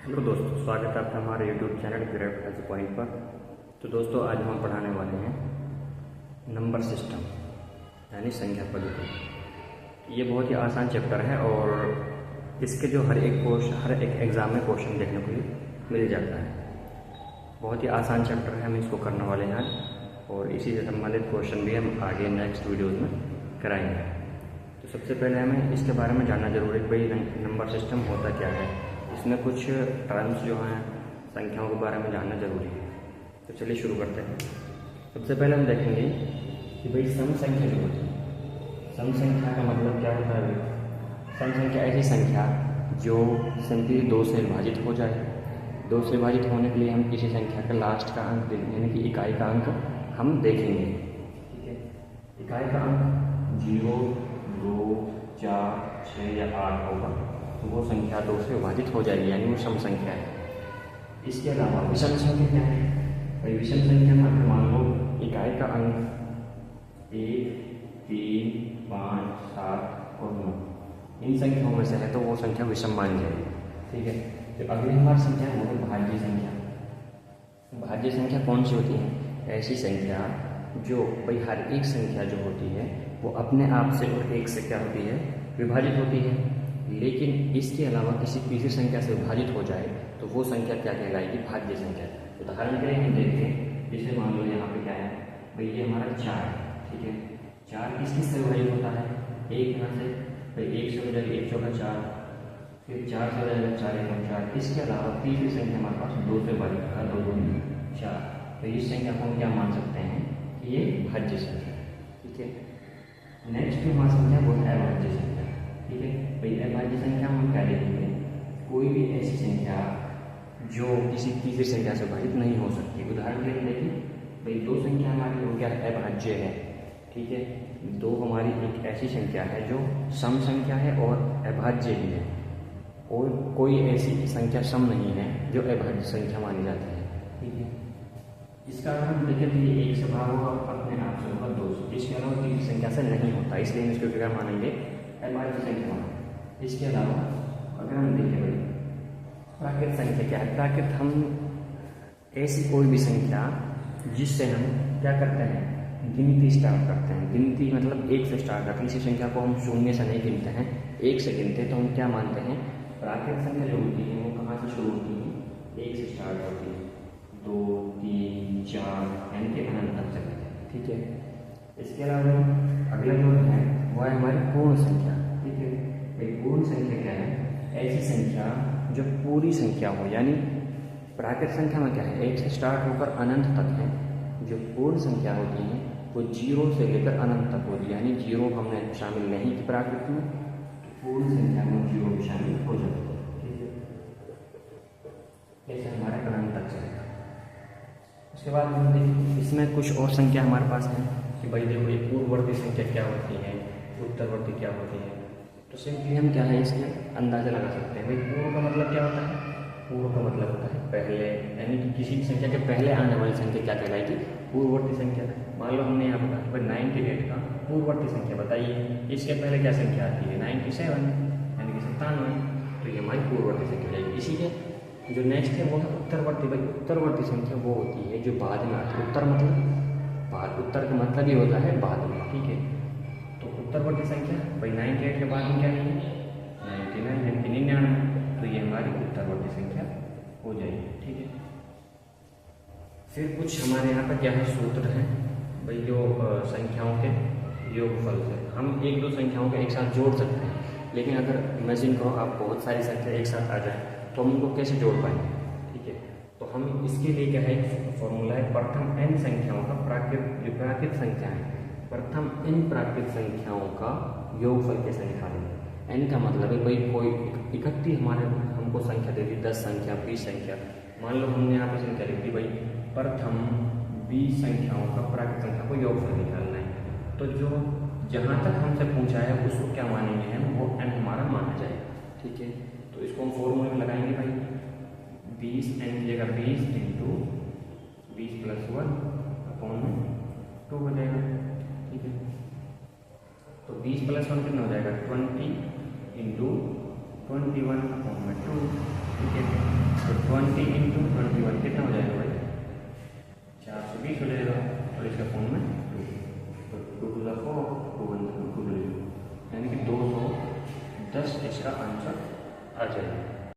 Hello दोस्तों, स्वागत है आपका हमारे यूट्यूब चैनल ग्रेफ एज पॉइंट पर। तो दोस्तों, आज हम पढ़ाने वाले हैं नंबर सिस्टम यानी संख्या पद्धति। ये बहुत ही आसान चैप्टर है और इसके जो हर एक एग्ज़ाम में क्वेश्चन देखने को मिल जाता है। बहुत ही आसान चैप्टर है, हम इसको करने वाले हैं आज, और इसी से संबंधित क्वेश्चन भी हम आगे नेक्स्ट वीडियोज़ में कराएंगे। तो सबसे पहले हमें इसके बारे में जानना जरूरी है कि भाई नंबर सिस्टम होता क्या है। इसमें कुछ टर्म्स जो हैं संख्याओं के बारे में जानना जरूरी है। तो चलिए शुरू करते हैं। सबसे पहले हम देखेंगे कि भाई सम संख्या जो होती है, सम संख्या का मतलब क्या होता है। भाई सम संख्या ऐसी संख्या जो सिंपली 2 से विभाजित हो जाए। 2 से विभाजित होने के लिए हम किसी संख्या का लास्ट का अंक यानी कि इकाई का अंक हम देखेंगे। ठीक है, इकाई का अंक 0, 2, 4, 6 या 8 होगा, तो वो संख्या 2 से विभाजित हो जाएगी, यानी वो सम संख्या है। इसके अलावा विषम संख्या क्या है भाई। विषम संख्या में अगर मान लो इकाई का अंक 1, 3, 5, 7 और 9 इन संख्याओं में से है, तो वो संख्या विषम मानी जाएगी। ठीक है, तो अगली हमारी संख्या है वो भाज्य संख्या। भाज्य संख्या कौन सी होती है? ऐसी संख्या जो भाई हर एक संख्या जो होती है वो अपने आप से और 1 से क्या होती है, विभाजित होती है। लेकिन इसके अलावा किसी तीसरी संख्या से विभाजित हो जाए तो वो संख्या क्या कहलाएगी? भाज्य संख्या। उदाहरण के लिए हम देखते हैं, जैसे मान लो यहाँ पे क्या है भाई, ये हमारा 4 है। ठीक है, 4 किस से विभाजित होता है? 1 यहाँ से भाई 1 से हो जाएगा 1 चौका 4, फिर 4 से हो जाएगा 4 1 4। इसके अलावा तीसरी संख्या हमारे पास 2 से विभाजित होगा, 2 2 4। तो इस संख्या को हम क्या मान सकते हैं कि ये भाज्य संख्या। ठीक है, नेक्स्ट जो हमारी संख्या वो है अभाज्य संख्या। ठीक है भाई, अभाज्य संख्या हम क्या देखेंगे? कोई भी ऐसी संख्या जो किसी तीसरी संख्या से विभाजित नहीं हो सकती। उदाहरण के लिए देखिए भाई, 2 संख्या हमारी हो गया अभाज्य है। ठीक है, 2 हमारी एक ऐसी संख्या है जो सम संख्या है और अभाज्य भी है, और कोई ऐसी संख्या सम नहीं है जो अभाज्य संख्या मानी जाती है। ठीक है, इसका अगर हम देखें तो ये 1 से भाग होगा, अपने आप से होगा 2 से। इसके अलावा तीसरी संख्या से नहीं होता, इसलिए हम इसको क्या मानेंगे? अभाज्य संख्या मानेंगे। इसके अलावा अगर हम देखें भाई प्राकृत संख्या क्या है? प्राकृत हम ऐसी कोई भी संख्या जिससे हम क्या करते हैं, गिनती स्टार्ट करते हैं। गिनती मतलब 1 से स्टार्ट करते हैं। किसी संख्या को हम 0 से नहीं गिनते हैं, 1 से गिनते हैं, तो हम क्या मानते हैं? प्राकृत संख्या जो होती है वो कहाँ से शुरू होती है? 1 से स्टार्ट होती है, 2, 3, 4 यानी कि अनंत तक चलती है। ठीक है, इसके अलावा अगला जो है वो है हमारी पूर्ण संख्या। ठीक है भाई, पूर्ण संख्या क्या है? ऐसी संख्या जो पूरी संख्या हो, यानी प्राकृत संख्या में क्या है, 1 से स्टार्ट होकर अनंत तक है। जो पूर्ण संख्या होती है वो 0 से लेकर अनंत तक होती है, यानी 0 हमने शामिल नहीं की प्राकृत में, तो पूर्ण संख्या में 0 भी शामिल हो जाती है। ठीक है, ऐसे हमारे अनंत तक चलेगा। उसके बाद हम देखिए इसमें कुछ और संख्या हमारे पास है कि भाई देखो ये पूर्ववर्ती संख्या क्या होती है, उत्तरवर्ती क्या होती है। तो सिंपली हम क्या है इसके अंदाजा लगा सकते हैं। भाई पूर्व का मतलब क्या होता है? पूर्व का मतलब होता है पहले, यानी कि किसी भी संख्या के पहले आने वाली संख्या क्या कहलाएगी? पूर्ववर्ती संख्या। मान लो हमने यहाँ पर कहा भाई 98 का पूर्ववर्ती संख्या बताइए, इसके पहले क्या संख्या आती है? 97 यानी कि 97। तो ये हमारी पूर्ववर्ती संख्या रहेगी। इसी के जो नेक्स्ट है वो है उत्तरवर्ती। भाई उत्तरवर्ती संख्या वो होती है जो बाद में आती है। उत्तर मतलब बाद, उत्तर का मतलब ही होता है बाद में। ठीक है, तो उत्तरवर्ती संख्या भाई 98 के बाद में क्या नहीं है? 99 यानी कि 99। तो ये हमारी उत्तरवर्ती संख्या हो जाएगी। ठीक है, फिर कुछ हमारे यहाँ पर क्या है, सूत्र हैं भाई जो संख्याओं के योगफल से हम 1-2 संख्याओं को एक साथ जोड़ सकते हैं। लेकिन अगर इमेजिन करो आप बहुत सारी संख्या एक साथ आ जाए तो हम उनको कैसे जोड़ पाएंगे? ठीक है, तो हम इसके लिए क्या है, फॉर्मूला है प्रथम n संख्याओं का जो प्राकृत संख्या है, प्रथम n प्राकृत संख्याओं का योगफल कैसे निकालेंगे? n का मतलब है भाई कोई इकट्ठी हमको संख्या दे दी, 10 संख्या, 20 संख्या। मान लो हमने यहाँ पर संख्या लिख दी भाई प्रथम 20 संख्याओं का प्राकृत संख्या को योगफल निकालना है। तो जो जहाँ तक हमसे पूछा है उसको क्या मानेंगे हम? वो n हमारा माना जाएगा। ठीक है, तो इसको हम फॉर्मूले में लगाएंगे भाई 20 n की जगह 20 इंटू 20 + 1 अपॉन 2 हो जाएगा। ठीक है, तो 20 + 1 कितना हो जाएगा? 20 इंटू 21 अपॉन 2। ठीक है। तो 20 × 21 कितना हो जाएगा भाई? 420 हो जाएगा। और इसका फॉर्म में 2, तो 2 टू द 4, 2 1 2 2 यानी कि 210 इसका आंसर आ जाएगा।